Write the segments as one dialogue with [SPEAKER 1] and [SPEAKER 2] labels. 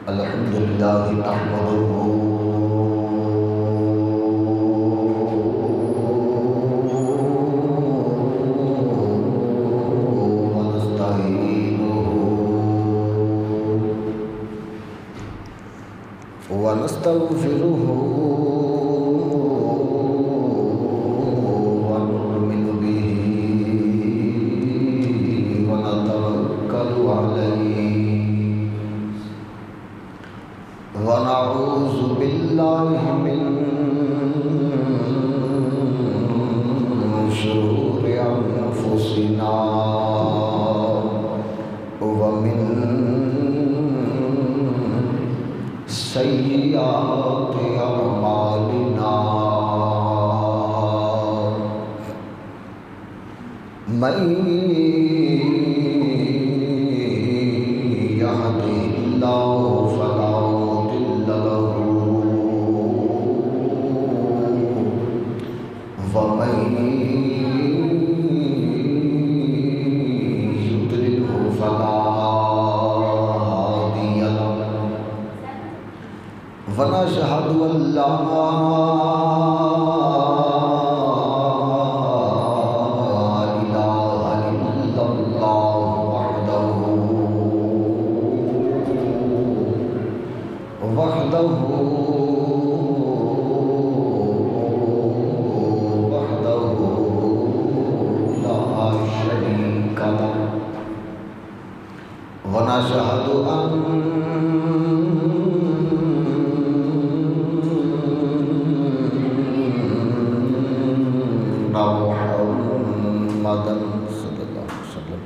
[SPEAKER 1] الحمد لله نحمده ونستعينه ونستغفره ونؤمن به ونتوكل عليه ونعوذ بالله من شرور أنفسنا ومن سيئات أعمالنا من يهده الله فلا مضل له ومن يضلله فلا هادي له ونشهد أن لا إله إلا الله وحده لا شريك له ونشهد أن محمدا صلى الله عليه وسلم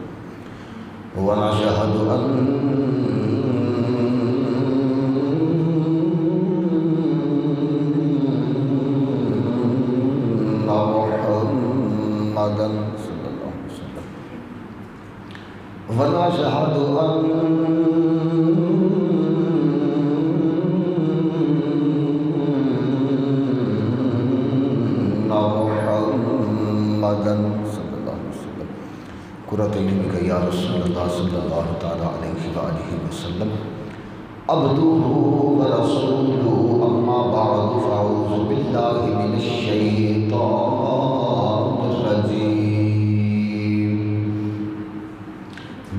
[SPEAKER 1] ونشهد أن محمدا صلى الله عليه وسلم ونشهد أن محمدا صلى الله عليه وسلم قرۃ عینی کا یا رسول اللہ صلی اللہ تعالیٰ علیہ وآلہ وسلم عبدہ ورسولہ اما بعد فاعوذ باللہ من الشیطان الرجیم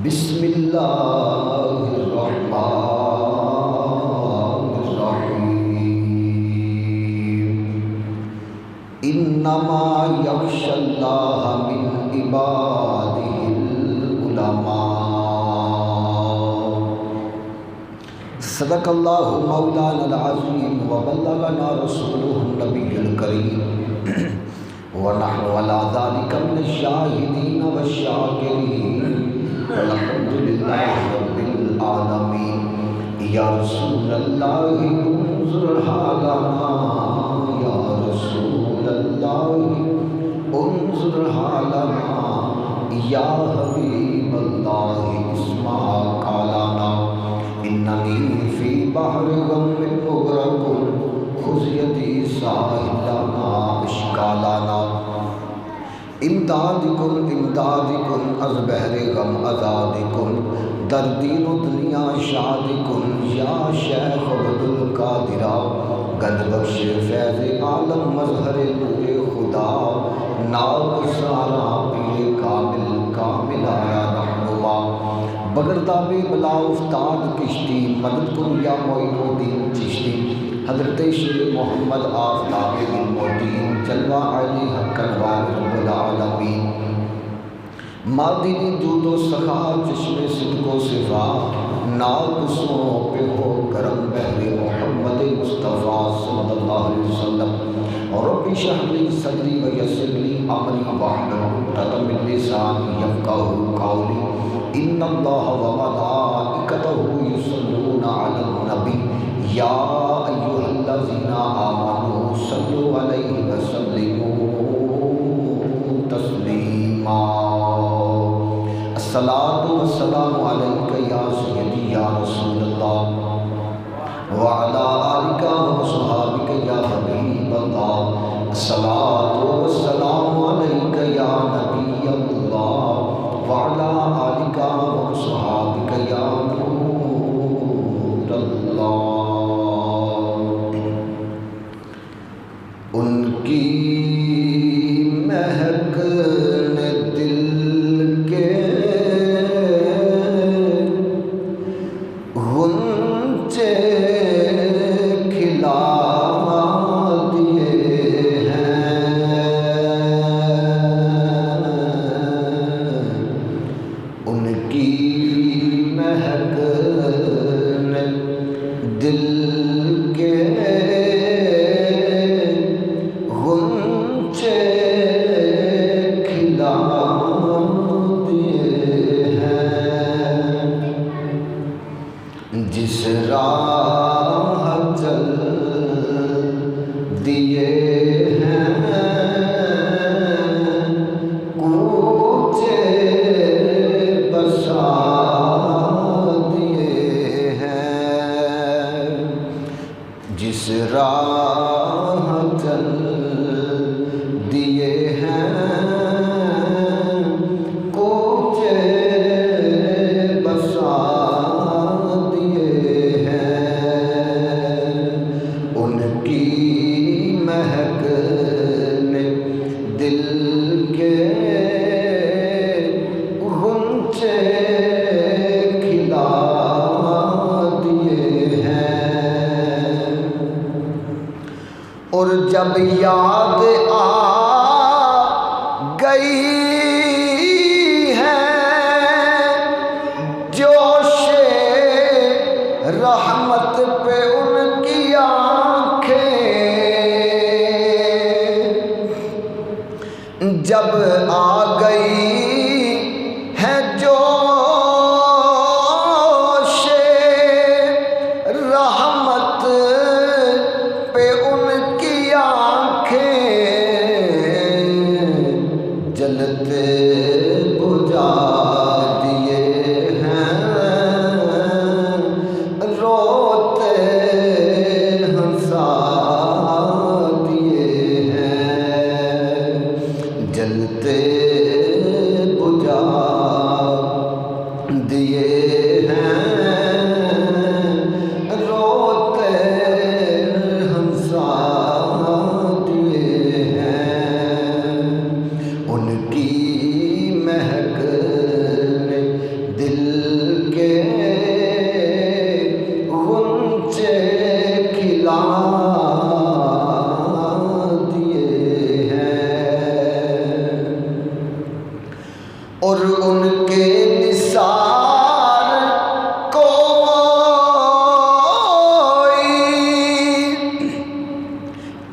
[SPEAKER 1] بسم اللہ الرحمن الرحیم انما یخشی اللہ من عبادہ العلماء صدق اللہ مولانا العظیم وبلغنا رسولہ النبی الکریم ونحن على ذلك من الشاہدین والشاکرین والحمد للہ رب العالمین یا رسول اللہ انظر حالنا یا رسول اللہ انظر حالنا یا حبیب اللہ اسمع قالنا اننی فی بحر غم مغرق خذ یدی ساحلنا اشکالنا امداد کن از بحر غم آزاد کن در دین و دنیا شاد کن یا شیخ عبدالقادرہ گد بخش فیض عالم مظہر نور خدا ناک سارا پیر کامل آیا رہنما بگرداب بلا افتاد کشتی مدد کن یا معین الدین چشتی حضرت شیر محمد آفتاب المدین جلوہ علی حق انوار رب العالمین مادنی دود و سخا چشم صدق و صفا ناقصوں پہ ہو کرم بحر محمد مصطفیٰ صلی اللہ علیہ وسلم اور رب اشرح لی صدری ویسر لی امری واحلل عقدۃ من لسانی یفقہوا قولی ان اللہ وملائکتہ یصلون علی النبی یا ایھا الذین آمنوا صلوا علیہ وسلموا تسلیما الصلاۃ والسلام علیک یا سیدی یا رسول اللہ وعلی آلک وصحابک یا حبیب اللہ الصلاۃ والسلام علیک یا نبی اللہ وعلی آلک وصحابک یا نور اللہ دل کے غنچے کھلا دیے ہیں، جس راہ چل دیے ہیں کوچے بسا دیے ہیں، جس راہ چل دیے ہیں کوچے بسا دیے ہیں، ان کی مہک نے دل کے غنچے کھلا دیے ہیں، اور جب یاد آ گئی ہے جوش رحمت پہ ان کی آنکھیں، جب آ گئی ہے جوش رحمت پہ ان کی آنکھیں، جلتے بجھا دیے ہیں روتے ہنسا دیے ہیں، جلتے بجھا دیے ہیں روتے ہنسا دیے ہیں، ان کی مہک نے دل کے غنچے کھلا دیے ہیں، اور ان کے نثار کوئی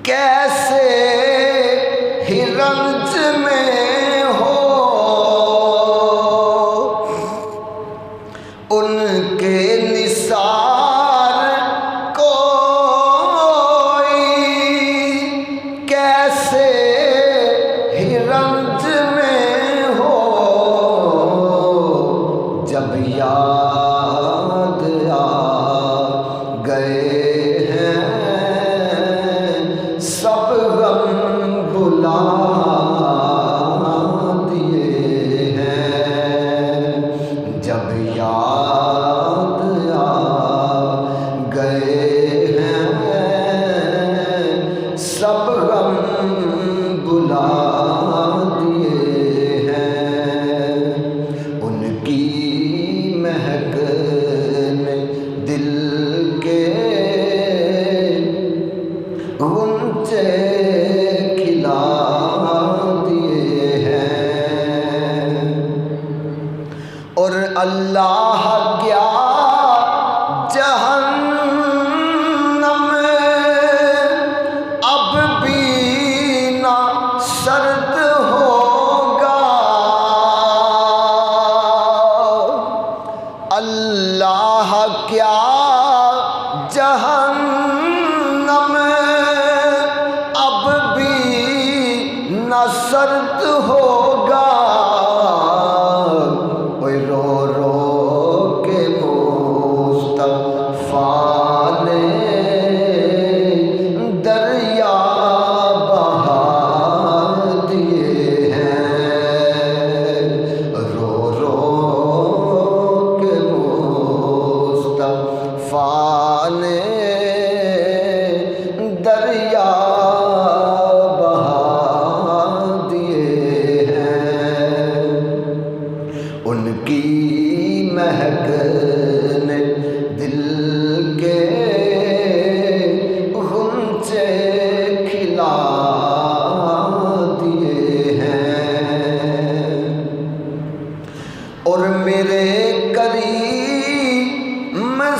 [SPEAKER 1] کیسے ہی رنج میں ہو، ان کے نثار کوئی کیسے ہی رنج میں ہو، جب یاد آ گئے ہیں سب غم بلا دیے ہیں، جب یاد آ گئے ہیں سب غم بلا دیے ہیں، ان کی مہک نے دل کے غنچے کھلا دیے ہیں، اور اللہ کیا جہنم اب بھی نہ سرد ہوگا، اللہ کیا جہنم اب بھی نہ سرد ہوگا، اوہ رو رو کے مصطفیٰ نے دریا بہا دیے ہیں، رو رو کے مصطفیٰ نے دریا بہا دیے ہیں، ان کی مہک نے دل کے غنچے کھلا دیے ہیں، اور میرے قریب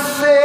[SPEAKER 1] سے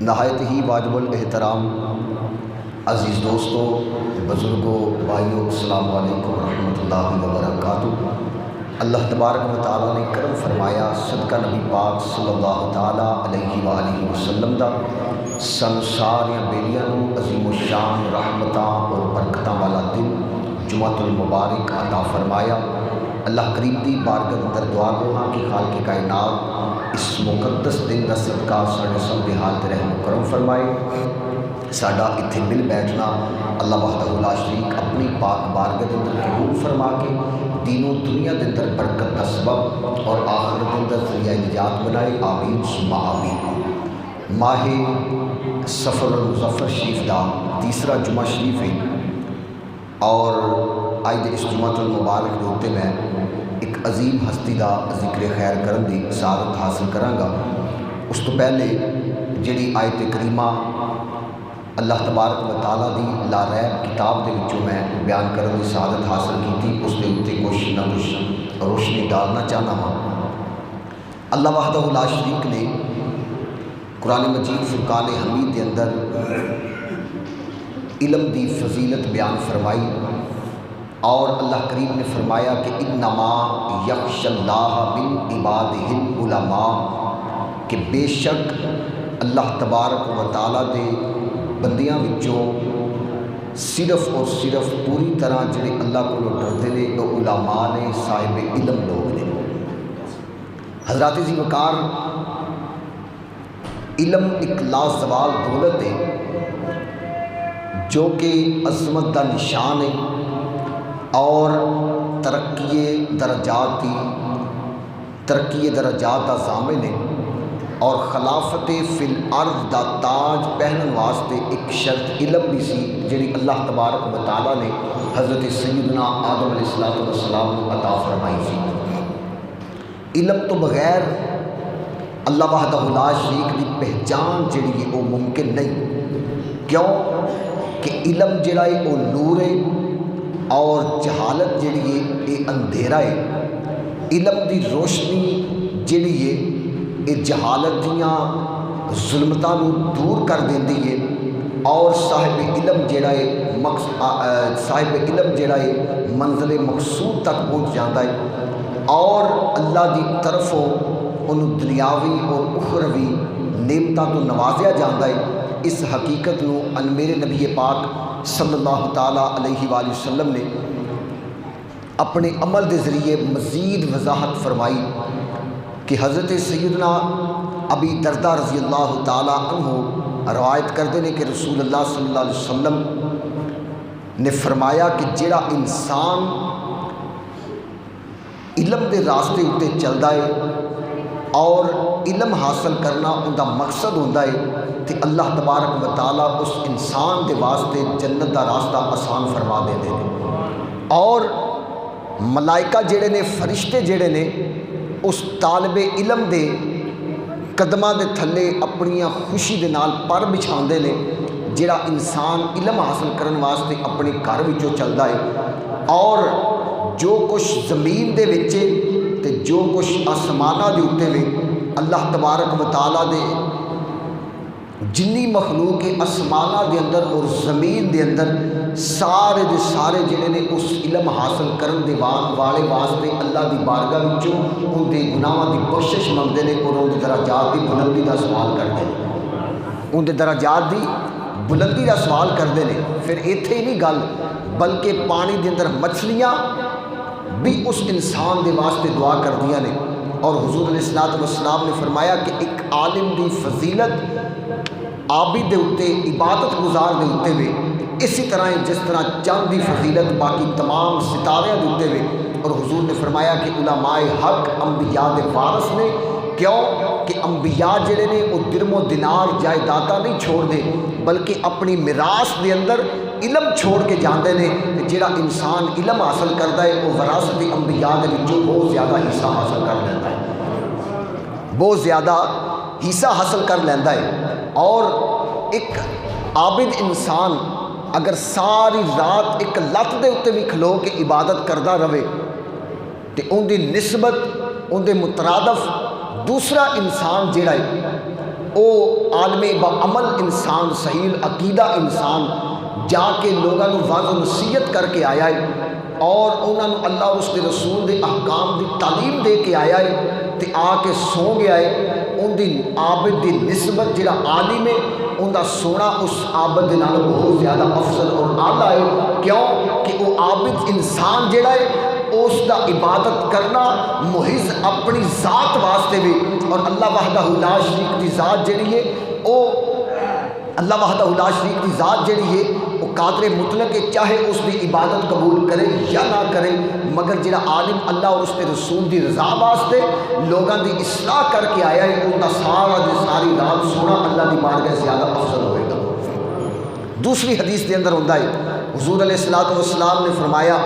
[SPEAKER 1] نہایت ہی واجب الاحترام عزیز دوستوں، بزرگوں، بھائیوں، السلام علیکم ورحمۃ اللہ وبرکاتہ۔ اللہ تبارک و تعالیٰ نے کرم فرمایا صدقہ نبی پاک صلی اللہ تعالیٰ علیہ وآلہ وسلم دا سن ساریاں بیلیاں نو عظیم الشان رحمتاں اور برکتاں والا دن جمعۃ المبارک عطا فرمایا۔ اللہ کریم دی بارگاہ اندر دعا گو ہاں کہ خالق کائنات اس مقدس دن دا صدقہ ساڈے سب دی حالت رحم و کرم فرمائے۔ ساڈا اتنے مل بیٹھنا اللہ وحدہ لا شریک اپنی پاک بارگاہ کے اندر قبول فرما کے دین و دنیا کے اندر برکت کا سبب اور آخرت کے اندر ذریعہ نجات بنائے، آمین ثم آمین۔ ماہ سفر المظفر شریف دا تیسرا جمعہ شریف ہے اور آج اس جمعہ المبارک کے اتنے میں ایک عظیم ہستی دا ذکر خیر کرن دی سعادت حاصل کرانگا۔ اس تو پہلے جڑی آیت کریمہ اللہ تبارک و تعالیٰ دی لا ریب کتاب دے وچوں میں بیان کرن دی سعادت حاصل کی تھی، اس دے اتنے کچھ نہ کچھ روشنی ڈالنا چاہنا ہاں۔ اللہ وحدہ لا شریک نے قرآن مجید فرقان حمید دے اندر علم دی فضیلت بیان فرمائی اور اللہ کریم نے فرمایا کہ انما یخشی اللہ من عبادہ العلماء، کہ بے شک اللہ تبارک و تعالیٰ دے بندیاں وچوں صرف اور صرف پوری طرح جڑے اللہ کو ڈرتے نے وہ علماء نے، صاحب علم لوگ نے۔ حضرات ذی وقار، علم ایک لازوال دولت ہے جو کہ عظمت دا نشان ہے اور ترقی درجات دا ضامن ہے اور خلافت فی الارض دا تاج پہنن واسطے ایک شرط علم بھی سی جڑی اللہ تبارک و تعالیٰ نے حضرت سیدنا آدم علیہ السلام کو عطا فرمائی سی۔ علم تو بغیر اللہ وحدہ لا شریک دی پہچان جڑی ہے وہ ممکن نہیں، کیوں کہ علم جڑا ہے وہ نور ہے اور جہالت جڑی ہے یہ اندھیرا ہے۔ علم دی روشنی جڑی ہے یہ جہالت دیاں ظلمتاں نو دور کر دیندی ہے اور صاحب علم جڑا ہے منزل مقصود تک پہنچ جاتا ہے اور اللہ دی طرفوں انہوں دنیاوی اور اخروی نعمتاں تو نوازیا جاتا ہے۔ اس حقیقت نو میرے نبی پاک صلی اللہ تعالیٰ علیہ وآلہ وسلم نے اپنے عمل دے ذریعے مزید وضاحت فرمائی کہ حضرت سیدنا ابی دردہ رضی اللہ تعالیٰ عنہ روایت کرتے ہیں کہ رسول اللہ صلی اللہ علیہ وسلم نے فرمایا کہ جڑا انسان علم دے راستے اتے چلتا ہے اور علم حاصل کرنا ان کا مقصد ہوتا ہے تو اللہ تبارک و تعالیٰ اس انسان دے واسطے جنت دا راستہ آسان فرما دے اور ملائکہ جڑے نے، فرشتے جڑے نے اس طالب علم دے قدماں دے تھلے اپنیاں خوشی دے نال پر بچھاندے نے جڑا انسان علم حاصل کرن واسطے اپنے گھر وچوں چلدا ہے اور جو کچھ زمین دے وچے تے جو کچھ آسماناں دے اوتے وے اللہ تبارک و تعالیٰ دے جنی مخلوق آسماناں دے اندر اور زمین دے اندر سارے دے سارے جڑے نے اس علم حاصل کرن دے والے واسطے اللہ دی بارگاہ وچوں ان دے گناہاں دی بخشش منگدے نے اور ان دے درجات دی بلندی دا سوال کرتے ہیں، ان دے درجات دی بلندی دا سوال کرتے ہیں۔ پھر ایتھے ہی نہیں گل بلکہ پانی دے اندر مچھلیاں بھی اس انسان دے واسطے دعا کردیاں نے اور حضور علیہ السلام نے فرمایا کہ ایک عالم دی فضیلت عابد دے اتے عبادت گزار دے اتے وے اسی طرح جس طرح چاند دی فضیلت باقی تمام ستارے دے اتے وے اور حضور نے فرمایا کہ علماء حق انبیاء دے وارث نے، کیوں کہ انبیاء جڑے نے وہ درم و دینار جائیداداں نہیں چھوڑ دے بلکہ اپنی میراث دے اندر علم چھوڑ کے جاندے نے۔ جڑا انسان علم حاصل کرتا ہے وہ وراثت انبیاء دے وچوں بہت زیادہ حصہ حاصل کر لیتا ہے، بہت زیادہ حصہ حاصل کر لیتا ہے۔ اور ایک عابد انسان اگر ساری رات ایک لت دے اتنے بھی کھلو کے عبادت کرتا رہے تو ان دی نسبت ان دے مترادف دوسرا انسان جڑا ہے او عالم با عمل انسان صحیح عقیدہ انسان جا کے لوگوں کو واضح و نصیحت کر کے آیا ہے اور انہوں نے اللہ اور اس کے رسول دے احکام دی تعلیم دے کے آیا ہے تے آ کے سو گیا ہے، ان دی عابد دی نسبت جڑا عالم ہے ان دا سونا اس عابد دے نال بہت زیادہ افضل اور اعلیٰ ہے۔ کیوں کہ وہ عابد انسان جڑا ہے اس دا عبادت کرنا محض اپنی ذات واسطے بھی، اور اللہ وحدہ لا شریک دی ذات جڑی ہے وہ اللہ وحدہ لا شریک دی ذات جڑی ہے وہ قادر مطلق ہے، چاہے اس دی عبادت قبول کرے یا نہ کرے، مگر جڑا عالم اللہ اور اس کے رسول دی رضا واسطے لوگاں دی اصلاح کر کے آیا ہے ان دا سارا دی ساری رات سونا اللہ دی بارگاہ زیادہ افضل ہوئے گا۔ دوسری حدیث دے اندر ہوتا ہے حضور علیہ السلام نے فرمایا،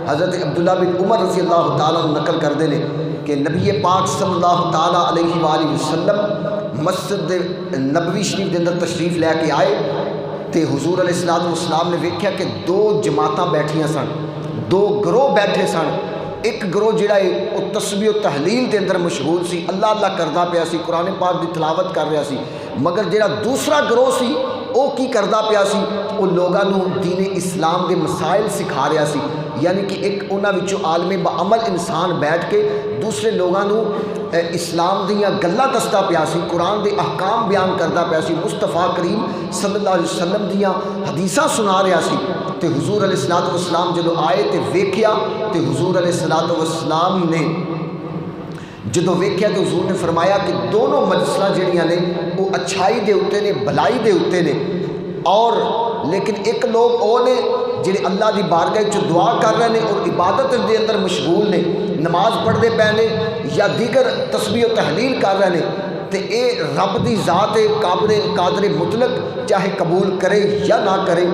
[SPEAKER 1] حضرت عبداللہ بن عمر رضی اللہ تعالیٰ نقل کر دینے کہ نبی پاک صلی اللہ تعالیٰ علیہ وآلہ وسلم مسجد نبوی شریف دے اندر تشریف لے کے آئے تے حضور علیہ السلام نے ویکھیا کہ دو جماعتاں بیٹھیاں سن، دو گروہ بیٹھے سن۔ ایک گروہ جڑا ہے وہ تسبیح و تحلیل دے اندر مشغول سی، اللہ اللہ کردا پیا سی، قرآن پاک دی تلاوت کر رہا سی، مگر جڑا دوسرا گروہ سی وہ کی کردا پیا سی، وہ لوگاں نو دین اسلام دے مسائل سکھا رہا سی، یعنی کہ ایک انہاں وچوں عالم با عمل انسان بیٹھ کے دوسرے لوگاں نو اسلام دیاں گلاں دستا پیا سی، قرآن دے احکام بیان کردا پیا سی، مصطفیٰ کریم صلی اللہ علیہ وسلم دیاں حدیثاں سنا رہا سی۔ تے حضور علیہ السلام جدو آئے تے ویکھیا تے حضور علیہ السلام نے جدو ویکھیا کہ حضور نے فرمایا کہ دونوں مجلساں جڑیاں نے وہ اچھائی دے اتے نے، بھلائی دے اتے نے، اور لیکن ایک لوگ وہ نے جڑے اللہ دی بارگاہ چ دعا کر رہے ہیں اور عبادت دے اندر مشغول نے، نماز پڑھتے پے نے یا دیگر تسبیح و تحلیل کر رہے ہیں، تے اے رب دی ذات قادر مطلق چاہے قبول کرے یا نہ کرے،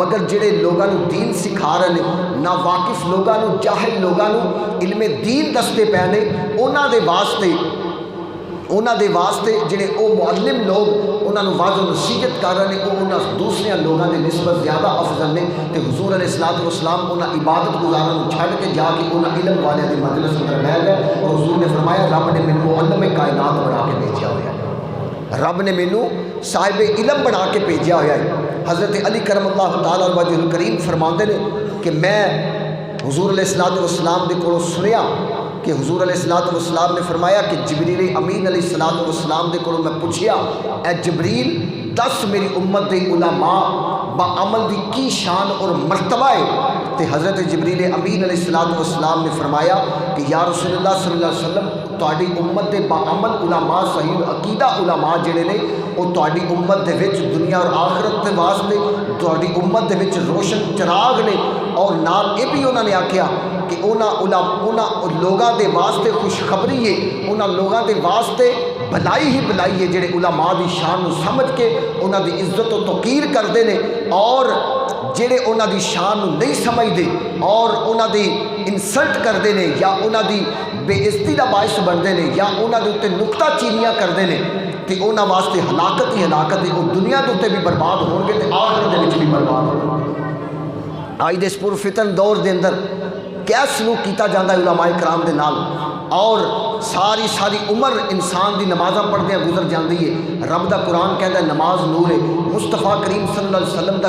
[SPEAKER 1] مگر جڑے لوگاں نو دین سکھا رہے ہیں، نا واقف لوگاں نو جاہل لوگاں نو علم دین دستے پے نے، انہاں دے واسطے جڑے او معلم لوگ انہاں نو واضح و نصیحت کر رہے ہیں، وہ انہاں دوسرے لوگاں دے نسبت زیادہ افضل نے، تے حضور علیہ السلام انہاں عبادت گزارن نو چھڈ کے جا کے انہاں علم والے دی مجلس اندر بیٹھ گئے، اور حضور نے فرمایا رب نے مینوں معلم کائنات بنا کے بھیجا ہوا ہے، رب نے مینوں صاحب علم بنا کے بھیجا ہوا ہے۔ حضرت علی کرم اللہ تعالیٰ وجہ الکریم فرماندے نے کہ میں حضور علیہ السلام دے کولوں سنیا کہ حضور علیہ السلام نے فرمایا کہ جبریل امین علیہ السلام دے کولوں میں پوچھیا، اے جبریل دس میری امت دے علماء با عمل دی کی شان اور مرتبہ ہے؟ تے حضرت جبریل امین علیہ السلام نے فرمایا کہ یا رسول اللہ صلی اللہ علیہ وسلم تہاڈی امت دے با عمل علماء صحیح عقیدہ علماء جڑے نے وہ تہاڈی امت دے وچ دنیا اور آخرت دے واسطے تہاڈی امت دے وچ روشن چراغ نے، اور نال یہ بھی انہوں نے آکھیا کہ انہاں لوگاں دے واسطے خوشخبری ہے، انہاں لوگاں دے واسطے بھلائی ہی بھلائی ہے جڑے علماء دی شان نو سمجھ کے انہاں دی عزت و توقیر کردے نے، اور جڑے انہاں دی شان نو نہیں سمجھدے اور انہاں دی انسلٹ کردے نے یا انہاں دی بے عزتی دا باعث بنتے ہیں یا انہاں دے اوتے نکتہ چینیاں کرتے ہیں، تے انہاں واسطے ہلاکت ہی ہلاکت ہے، وہ دنیا دے اوتے بھی برباد ہون گے تے آخرت دے وچ بھی برباد ہون گے۔ آج دے اس پرفتن دور دے اندر کیا سلوک کیتا جاتا ہے علماء کرام دے نال، اور ساری عمر انسان دی نمازاں پڑھدے گزر جاندی ہے۔ رب دا قرآن کہندا ہے نماز نور ہے، مصطفیٰ کریم صلی اللہ علیہ وسلم دا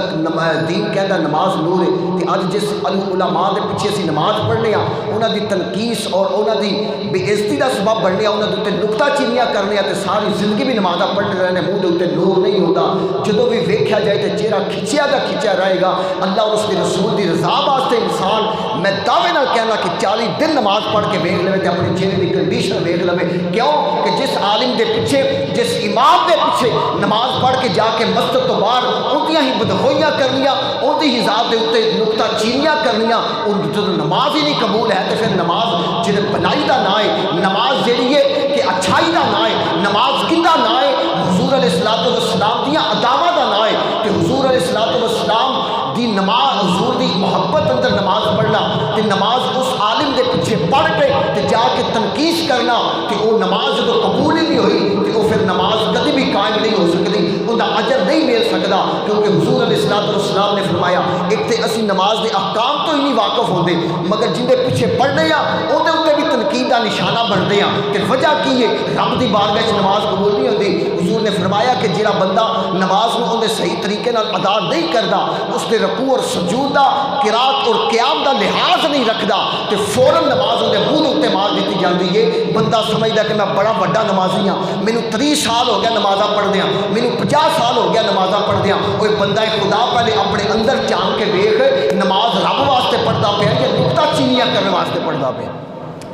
[SPEAKER 1] دین کہندا ہے نماز نور ہے، تے اج جس علماء دے پیچھے اسی نماز پڑھنے ہاں انہاں دی تنقیس اور انہاں دی بے عزتی دا سبب بننے انہاں دے اوتے نکتہ چینیاں کرنے تے ساری زندگی بھی نمازاں پڑھنے رہنے، منہ دے اوتے نور نہیں ہوتا، جدوں بھی ویکھیا جائے تے چہرہ کھچیا دا کھچیا رہے گا۔ اللہ اور اس کے رسول دی رضا واسطے انسان میں دعوے نال کہنا کہ 40 دن نماز پڑھ کے ویکھ لے تے اپنے چہرے دی کنڈیشن ویکھ لے، کیوں کہ جس عالم دے پیچھے جس امام دے پیچھے نماز پڑھ کے جا کے مسجد تو باہر اندیاں ہی بدخوئیاں کرنیاں، اندی ہی ذات دے اوتے نکتہ چینیاں کرنیاں، جدوں نماز ہی نہیں قبول ہے تو پھر نماز جڑے بھلائی دا نہ ہے، نماز جڑی ہے کہ اچھائی دا نہ ہے، نماز کیندا نہ ہے حضور علیہ السلام دیاں اداواں دا نہ ہے، کہ حضور علیہ السلام دی نماز حضور دی محبت اندر نماز پڑھنا تے نماز اس عالم دے پیچھے پڑھ کے تے جا کے تنقیس کرنا کہ وہ نماز جب قبول ہی نہیں ہوئی تو وہ پھر نماز کبھی بھی قائم نہیں ہو سکتی، ان کا اجر نہیں مل سکتا، کیونکہ حضور علیہ السلام نے فرمایا ایک تے اسی نماز دے احکام تو ہی نہیں واقف ہوندے، مگر جن دے پیچھے پڑھنے ہیں اندر اتنے بھی تنقید کا نشانہ بنتے ہیں کہ وجہ کی ہے رب دی بارگاہ نماز قبول نہیں ہوتی۔ حضور نے فرمایا کہ جڑا بندہ نماز نو اندے صحیح طریقے نال ادا نہیں کردا، اس دے رکوع اور سجود دا، قرات اور قیام دا لحاظ نہیں رکھدا تے فوراً نماز اندے منہ دے اوتے مار دیتی جاندی ہے۔ بندہ سمجھدا کہ میں بڑا وڈا نمازی ہاں، مینوں 30 سال ہو گیا نمازاں پڑھدیاں، مینوں 50 سال ہو گیا نمازاں پڑھدیاں۔ اوے بندہ خدا پہلے اپنے اندر جان کے ویکھ، نماز رب واسطے پڑھدا پیا یا نکتہ چینیاں کرنے واسطے پڑھدا پیا؟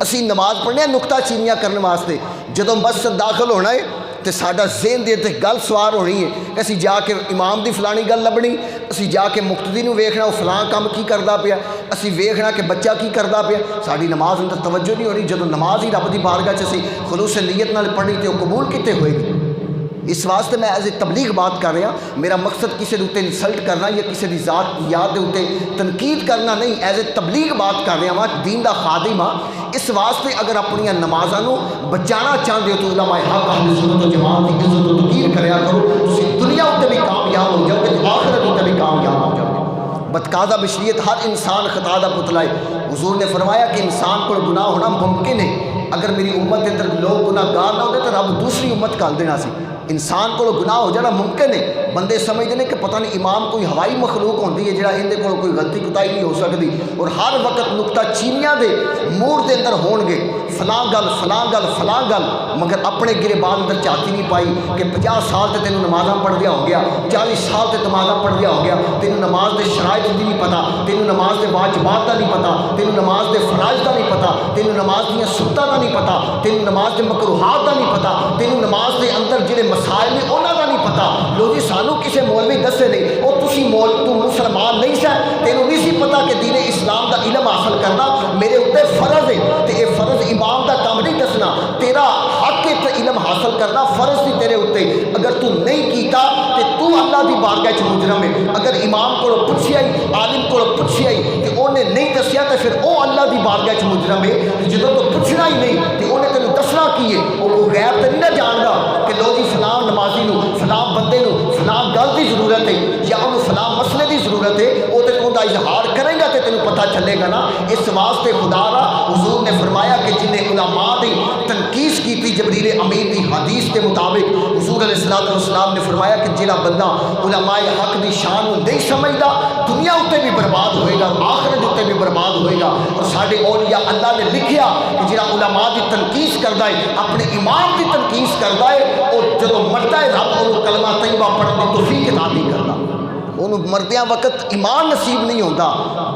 [SPEAKER 1] اسی نماز پڑھنے نکتہ چینیاں کرنے واسطے؟ جدوں مسجد داخل ہونا ہے تو ساڈا ذہن دے تے گل سوار ہونی ہے کہ اسی جا کے امام دی فلانی گل لبنی، اسی جا کے مقتدی نو ویکھنا وہ فلاں کام کی کردا پیا، اسی ویکھنا کہ بچہ کی کردا پیا، ساڈی نماز اندر توجہ نہیں ہو رہی۔ جدوں نماز ہی رب دی بارگاہ چ اسی خلوص نیت نال پڑھنی تے وہ قبول کتے ہوئے گی؟ اس واسطے میں ایز اے تبلیغ بات کر رہا، میرا مقصد کسی دے اوتے انسلٹ کرنا یا کسی دی ذات یاد دے اوتے تنقید کرنا نہیں، ایز اے تبلیغ بات کر رہا ہاں، دین دا خادم ہاں۔ اس واسطے اگر اپنی نمازاں نو بچانا چاہتے ہو تو علماء حق اہل سنت و جماعت کی عزت و توقیر کریا کرو، تسی دنیا اوتے بھی کامیاب ہو جاؤ گے تو آخرت اوتے بھی کامیاب ہو جاؤ گے۔ بدقاضا بشریت ہر انسان خطا دا پتلا ہے۔ حضور نے فرمایا کہ انسان کو گناہ ہونا ممکن ہے، اگر میری امت کے اندر لوگ گناہ گار نہ ہوتے تو رب دوسری امت کال دینا سی۔ انسان کو گناہ ہو جانا ممکن ہے، بندے سمجھتے ہیں کہ پتہ نہیں امام کوئی ہوائی مخلوق ہوتی ہے جڑا اندے کو کوئی غلطی کوتاہی نہیں ہو سکتی، اور ہر وقت نکتہ چینیاں دے موڈ دے اندر ہون گے، فلاں گل فلاں گل فلاں گل، مگر اپنے گریبان اندر چاتی نہیں پائی کہ 50 سال تے تینوں نمازاں پڑھ دیا ہو گیا، 40 سال تے نمازاں پڑھ دیا ہو گیا، تینوں نماز دے شرائط دی نہیں پتہ، تینوں نماز دے واجبات دا نہیں پتہ، تینوں نماز دے فرائض دا نہیں پتہ، تینوں نماز دیاں سنتاں دا نہیں پتہ، تینوں نماز دے مکروہات دا نہیں پتہ، تینوں نماز دے اندر جڑے مسائل نے انہاں دا نہیں پتہ۔ لو جی سانو کسے مولوی دسے نہیں، او تسی تو مسلمان نہیں سا، تینوں نہیں سی پتہ کہ دین اسلام دا علم حاصل کرنا میرے اوتے فرض ہے، تے اے فرض امام دا کام نہیں دسنا، تیرا حق ہے علم حاصل کرنا فرض سی تیرے اوتے، اگر تو نہیں کیتا تے تو اللہ دی بارگاہ چ مجرم ہے۔ اگر امام کو پوچھیا ہی، عالم کو پوچھیا ہی تے اونے نہیں دسیا تے پھر او اللہ دی بارگاہ چ مجرم ہے۔ جدوں تو پوچھنا ہی نہیں تے اونے تینوں دسنا کی ہے، او غیب تے نہیں نہ جاندا کہ لو جی فلاں نمازی نو فلاں بندے نو فلاں گل دی ضرورت ہے یا انہوں فلاں مسئلے دی ضرورت ہے، وہ تے اوندا اظہار کرے گا تے تینوں پتہ چلے گا نا۔ اس واسطے خدا را حضور نے فرمایا کہ جنہیں علماء دی تنقید کی تھی جبریل امین دی حدیث کے مطابق، حضور علیہ السلام نے فرمایا کہ جڑا بندہ علماء حق دی شان کو نہیں سمجھدا دنیا اتے بھی برباد ہوئے گا، آخرت اتے بھی برباد ہوئے گا۔ اور ساڈے اولیاء اللہ نے لکھیا کہ جڑا علماء دی تنقید کردا ہے، اپنے امام دی تنقید کردا ہے، اور جدوں مردا ہے رب انہوں کلمہ طیبہ پڑھن دی توفیق عطا نہیں کردا، انہوں مردیاں وقت ایمان نصیب نہیں ہوتا،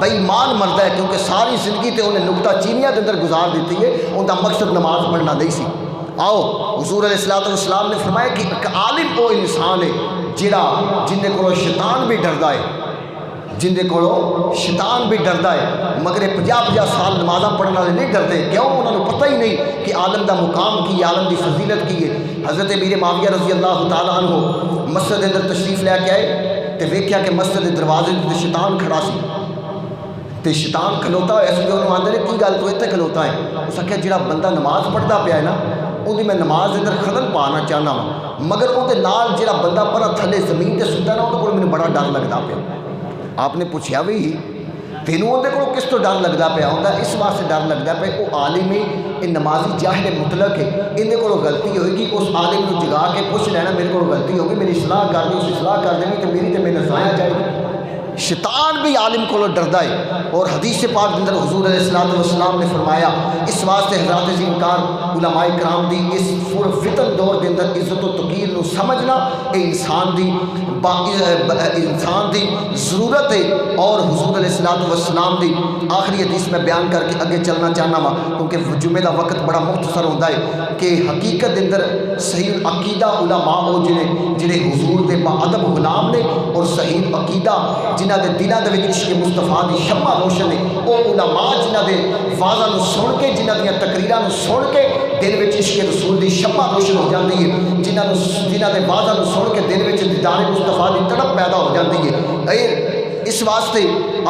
[SPEAKER 1] بے ایمان مرد ہے، کیونکہ ساری زندگی تے انہیں نکتہ چینیاں کے اندر گزار دیتی ہے، ان کا مقصد نماز پڑھنا نہیں سی۔ آؤ حضور علیہ السلام نے فرمایا کہ ایک عالم وہ انسان ہے جڑا جن کو شیطان بھی ڈردا ہے، جن کو شیطان بھی ڈردا ہے، مگر 50 سال نمازاں پڑھنے والے نہیں ڈرتے، کیوں؟ انہوں نے پتہ ہی نہیں کہ عالم دا مقام کی، عالم دی فضیلت کی ہے۔ حضرت امیر معاویہ رضی اللہ تعالیٰ عنہ مسجد اندر تشریف لے کے آئے تے ویکھیا کہ مسجد دے دروازے تے شیطان کھڑا سی، تے شیطان کھلوتا ہوا اس لیے انہوں آندے نے کی گل تو اتنے کھلوتا ہے؟ اس آخیا جڑا بندہ نماز پڑھتا پیا ہے نا وہ میں نماز اندر خلل پانا چاہنا وا، مگر وہ نال جڑا بندہ پرا تھلے زمین تے ستا نا وہ مجھے بڑا ڈر لگتا پیا۔ آپ نے پوچھا بھی تینوں اندر کو کس تو ڈر لگتا پیا ہوتا؟ اس واسطے ڈر لگتا پیا وہ عالم ہے، یہ نمازی جاہل مطلق ہے، اندر کو غلطی ہوئے گی، اس عالم کو جگا کے پوچھ لینا میرے کو غلطی ہوگی، میری اصلاح کر دی، اس اصلاح کر دیں تو میری تو محنت ضائع جائے گی۔ شیطان بھی عالم کو ڈردا ہے، اور حدیث پاک اندر حضور علیہ السلام نے فرمایا اس واسطے حضرات ذمکار علماء کرام دی اس فتن دور کے اندر عزت و توقیر نو سمجھنا اے انسان دی ضرورت ہے۔ اور حضور علیہ السلام دی آخری حدیث میں بیان کر کے اگے چلنا چاہنا وا، کیونکہ جمعے دا وقت بڑا مختصر ہوتا ہے کہ حقیقت اندر صحیح عقیدہ علماء وہ جڑے حضور دے با ادب غلام نے، اور صحیح عقیدہ جنہ دے دلوں دے وچ عشق مصطفیٰ دی شمع روشن ہے، وہ علماء جنہ دے واضح نو سن کے، جنہ دیاں تقریراں نو سن کے دل وچ عشق رسول دی شمع روشن ہو جاتی ہے، جنہ دے واضح نو سن کے دل وچ دیدار مصطفیٰ دی تڑپ پیدا ہو جاتی ہے۔ اس واسطے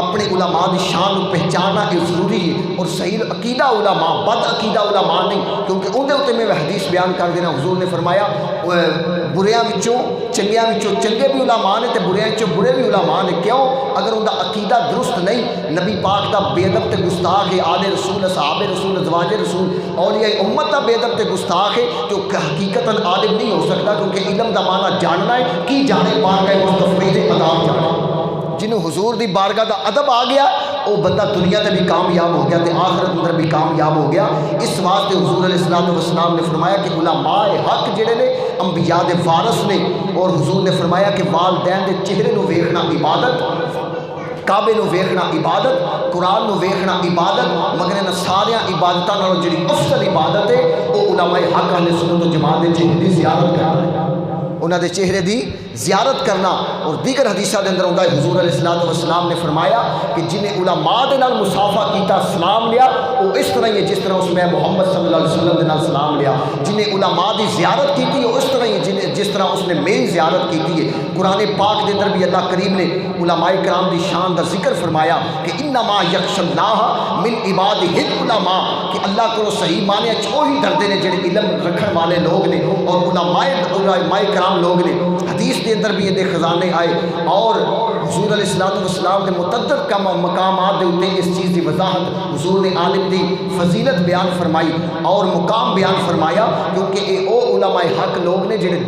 [SPEAKER 1] اپنے علماء کی شان پہچاننا یہ ضروری ہے، اور صحیح عقیدہ علماء، بد عقیدہ علماء نہیں، کیونکہ اندر اتنے میں حدیث بیان کر دینا، حضور نے فرمایا بریاں وچوں چنگیاں وچوں چنگے بھی علماء نے تے بریاں وچوں برے بھی علماء نے۔ کیوں؟ اگر ان کا عقیدہ درست نہیں، نبی پاک دا بے ادب تے گستاخ ہے، آل رسول اصحاب رسول ازواج رسول اولیاء امت دا بے ادب تے گستاخ ہے، جو حقیقتاً عالم نہیں ہو سکتا، کیونکہ علم دا معنی جاننا ہے، کی جانے بارگاہ مصطفی دے آداب جانے۔ جنہوں حضور دی بارگاہ دا ادب آ گیا، وہ بندہ دنیا تے بھی کامیاب ہو گیا تے آخرت اندر بھی کامیاب ہو گیا۔ اس واسطے حضور علیہ الصلوۃ والسلام نے فرمایا کہ علماء حق جڑے نے انبیاء دے وارث نے، اور حضور نے فرمایا کہ والدین دے چہرے نو ویکھنا عبادت، کعبے نو ویکھنا عبادت، قرآن نو ویکھنا عبادت، مگر ان سارے عبادتاں نالوں جڑی افضل عبادت ہے وہ علماء حق اہل سنت و جماعت دے چہرے دی زیارت کرنا ہے، انہاں دے چہرے دی زیارت کرنا۔ اور دیگر حدیثاں دے اندر ہوندا ہے حضور علیہ الصلوۃ والسلام نے فرمایا کہ جنہیں علماء دے نال مصافحہ کیتا، سلام لیا، وہ اس طرح ہی ہے جس طرح اس میں محمد صلی اللہ علیہ وسلم دے نال سلام لیا۔ جنہیں علماء دی زیارت کیتی ہے، وہ اس طرح ہی جس طرح اس نے میری زیارت کیتی ہے۔ قرآن پاک دے اندر بھی اللہ کریم نے علماء کرام دی شان دا ذکر فرمایا کہ انما یخشى اللہ من عبادہ العلماء، کہ اللہ کو صحیح معنی وہی ڈرتے ہیں جڑے علم رکھن والے لوگ نے، اور علماء کرام لوگ نے۔ حدیث کے اندر بھی یہ خزانے آئے، اور حضور علیہ الصلوۃ والسلام کے متعدد مقامات دے اوپر اس چیز کی وضاحت حضور نے عالم دی فضیلت بیان فرمائی اور مقام بیان فرمایا، کیونکہ یہ او علماء حق لوگ نے جڑے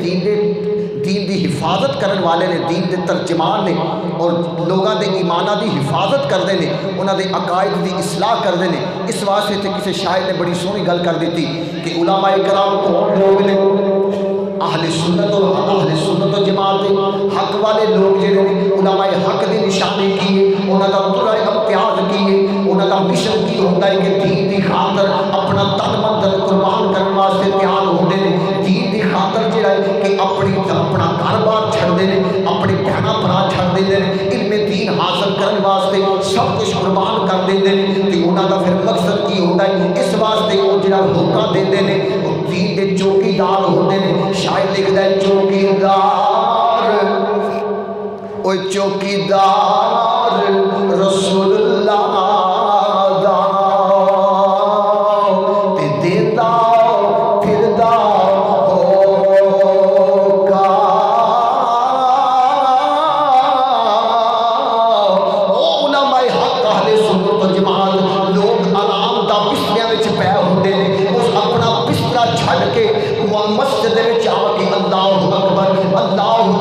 [SPEAKER 1] دین دی حفاظت کرن والے نے، دین دے ترجمان نے، اور لوگاں دے ایمانہ دی حفاظت کردے نے، انہاں دے عقائد دی اصلاح کردے نے۔ اس واسطے تے کسی شاعر نے بڑی سونی گل کر دیتی کہ علماء کرام کون لوگ نے؟ اہل سنت و جماعت دے حق والے لوگ جڑے نے، علماء حق دی نشانی کی ہے، انہاں دا پورا امتیاز کی ہے، انہاں دا مشن کی ہوتا ہے کہ دین دی خاطر اپنا تن من قربان کرنے واسطے تیار ہوندے نے، دین دی خاطر جڑا ہے کہ اپنا گھر بار چھڑ دے نے، اپنے بہنا بھرا چھڑ دے نے، علم دین حاصل کرنے واسطے سب کچھ قربان کر دے نے، تے انہاں دا پھر مقصد کی ہوتا ہے؟ اس واسطے وہ جڑا ہوکا دیندے نے، وہ دین دے چوکیدار ہوندے نے۔ شاعر لکھدا ہے چوکیدار، او چوکیدار رسول اللہ دا، تے دیندا پھردا ہوکا، او علماء حق اہل سنت و جماعت لوگ آرام دا بستریاں وچ پے ہوندے نے، اس اپنا بسترا چھڈ کے مسجد وچ آ کے اللہ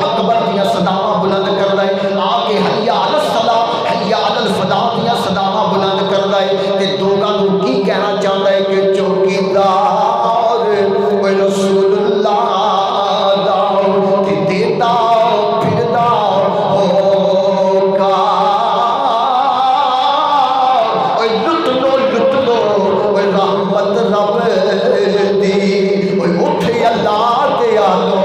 [SPEAKER 1] اکبر دیاں صداواں بلند کردا ہے، آ کے حی علی الصلاۃ حی علی الفلاح دیاں صداواں بلند کردا ہے، تے لوگاں نوں کی کہنا چاہندا ہے کہ چوکیدار رسول اللہ دا، تے دیتا پھردا ہوکا، اوے لٹ لو رحمت رب دی، اوے اٹھ اللہ دے آلو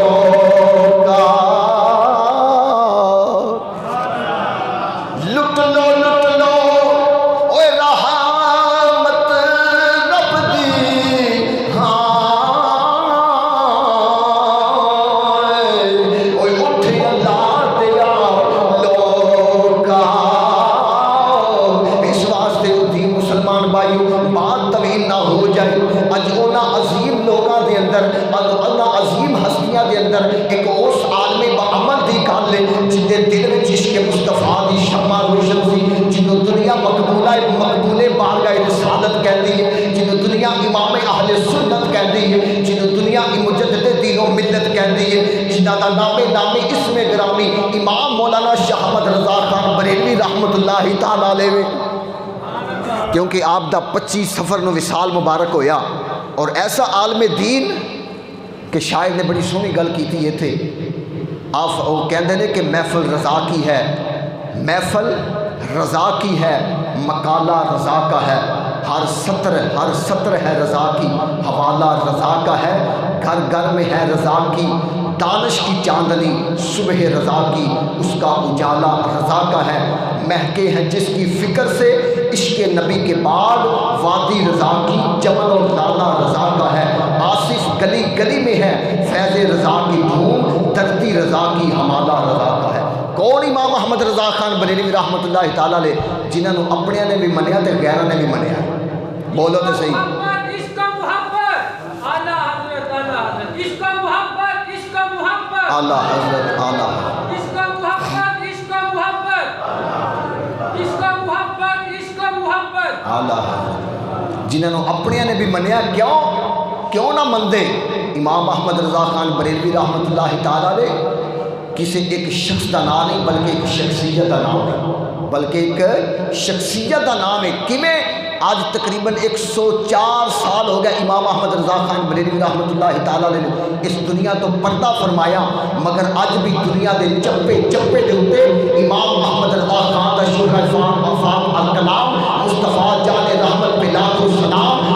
[SPEAKER 1] عظیم ہستیاں دے اندر ایک اس عالم بعمل دی گل ہے جن دے دل وچ عشق مصطفیٰ دی شمع روشن سی، جنوں دنیا مقبول بارگاہ رسالت کہندی ہے، جنوں دنیا امام اہل سنت کہندی ہے، جنوں دنیا مجدد دین و ملت کہندی ہے، جنہاں دا نامی اسم گرامی امام مولانا شاہ احمد رضا خان بریلوی رحمت اللہ تعالی علیہ، کیونکہ آپ دا 25 سفر نو وصال مبارک ہویا، اور ایسا عالم دین کہ شاعر نے بڑی سونی گل کی تھی یہ تھے، آپ وہ کہندے نے کہ محفل رضا کی ہے، محفل رضا کی ہے، مقالہ رضا کا ہے، ہر سطر ہے رضا کی، حوالہ رضا کا ہے، گھر گھر میں ہے رضا کی، دانش کی چاندنی صبح رضا کی، اس کا اجالا رضا کا ہے، مہکے ہیں جس کی فکر سے عشق نبی کے بعد وادی رضا کی، جبل اور لالا رضا کا ہے، آصف گلی گلی میں ہے فیض رضا کی دھوم، دھرتی رضا کی، حمالہ رضا کا ہے۔ کون امام احمد رضا خان بریلوی رحمت اللہ تعالیٰ علیہ جنہوں نے اپنے نے بھی منیا تے غیروں نے بھی منیا؟ بولو تو صحیح.
[SPEAKER 2] اس کا محبت اعلیٰ حضرت اس کا محبت
[SPEAKER 1] اعلیٰ حضرت اعلیٰ
[SPEAKER 2] اس کا محبت اس کا محبت اس کا محبت اس کا محبت
[SPEAKER 1] اعلیٰ حضرت جنہوں اپنے نے بھی منیا. کیوں نہ مندے؟ امام احمد رضا خان بریلوی رحمت اللہ تعالیٰ علیہ کسی ایک شخص کا نام نہیں بلکہ ایک شخصیت کا نام ہے، بلکہ ایک شخصیت کا نام ہے. کیویں؟ آج تقریباً 104 سال ہو گیا امام احمد رضا خان بریلوی رحمت اللہ تعالیٰ نے اس دنیا تو پردہ فرمایا، مگر اج بھی دنیا دے چپے چپے دے اوتے امام احمد رضا خان دا شکر افام الکلام مصطفیٰ جان رحمت پہ لاکھ السلام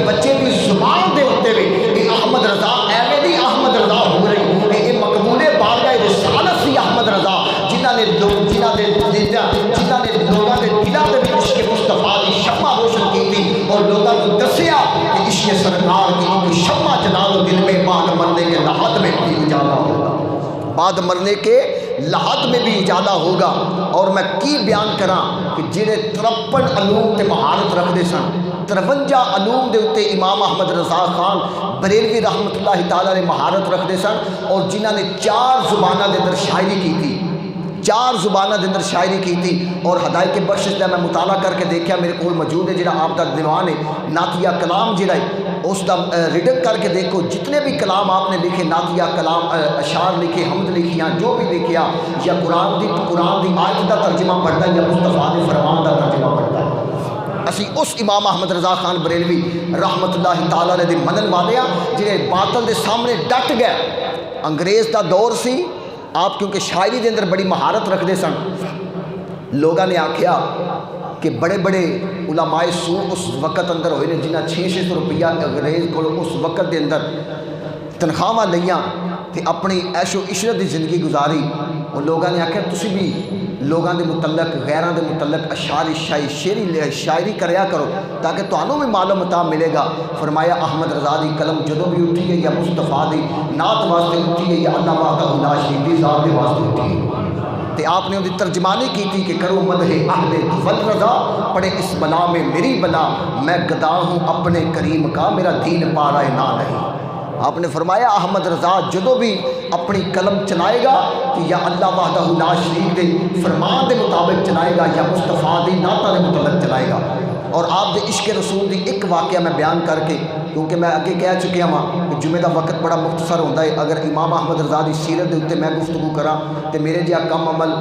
[SPEAKER 1] بچے بھی زبان دے اوتے بھی احمد رضا ایویں دی احمد رضا ہو رہی یہ مقبول بارگاہ رسالت سی احمد رضا جنہاں نے لوگوں کے دلوں دے وچ عشق مصطفیٰ دی شمع روشن کی تھی اور لوگوں کو دسیا کہ عشق سرکار کی ایک شمع جلا دو دل میں، بعد مرنے کے لحد میں بھی اجالا ہوگا، بعد مرنے کے لحد میں بھی اجالا ہوگا. اور میں کی بیان کراں کہ جڑے 53 علوم تے مہارت رکھتے سن، 53 علوم دے اتے امام احمد رضا خان بریلوی رحمت اللہ تعالیٰ نے مہارت رکھتے سن، اور جنہاں نے 4 زبانہ دے اندر شاعری کی تھی، 4 زبانہ دے اندر شاعری کی تھی. اور ہدایت کے بخشش دا میں مطالعہ کر کے دیکھا، میرے کو موجود ہے جڑا آپ دا دیوان ہے نعتیہ کلام جڑا ہے اس دا ریڈنگ کر کے دیکھو، جتنے بھی کلام آپ نے لکھے، نعتیہ کلام اشعار لکھے، حمد لکھیاں، جو بھی لکھیا، یا قرآن دی آیت دا ترجمہ پڑھتا ہے یا مصطفیٰ دے فرمان دا ترجمہ پڑھتا ہے. اسی اس امام احمد رضا خان بریلوی رحمت اللہ تعالیٰ نے منن والے ہیں جنہیں باطل دے سامنے ڈٹ گئے. انگریز دا دور سی، آپ کیونکہ شاعری دے اندر بڑی مہارت رکھتے سن، لوگوں نے آکھیا کہ بڑے بڑے علماء سو اس وقت اندر ہوئے نے جنہاں 600 روپیہ انگریز کو اس وقت دے اندر تنخواہ لیاں تے اپنی عیش و عشرت دی زندگی گزاری. اور لوگوں نے آکھیا تسی بھی لوگوں دے متعلق غیراں دے متعلق اشعار شاعری کریا کرو تاکہ تانوں بھی مال و متاع ملے گا. فرمایا احمد رضا دی قلم جدوں بھی اٹھی ہے یا مصطفیٰ دی نعت واسطے اٹھی ہے یا اللہ وحدہ لا شریک دی ذات دے واسطے اٹھی ہے. تے آپ نے ان کی ترجمانی کی تھی کہ کرو مدح اہل طفل رضا، پڑے اس بلا میں میری بلا، میں گدا ہوں اپنے کریم کا، میرا دین پارا نہ نہیں. آپ نے فرمایا احمد رضا جدو بھی اپنی قلم چلائے گا کہ یا اللہ وحدہ لا شریک دے فرمان دے مطابق چلائے گا یا مصطفیٰ دی نعتاں دے متعلق چلائے گا. اور آپ دے عشق رسول دی ایک واقعہ میں بیان کر کے، کیونکہ میں اگے کہہ چکیا ہاں کہ جمعے دا وقت بڑا مختصر ہوتا ہے، اگر امام احمد رضا دی سیرت دے اوتے میں گفتگو کراں تے میرے جہاں کم عمل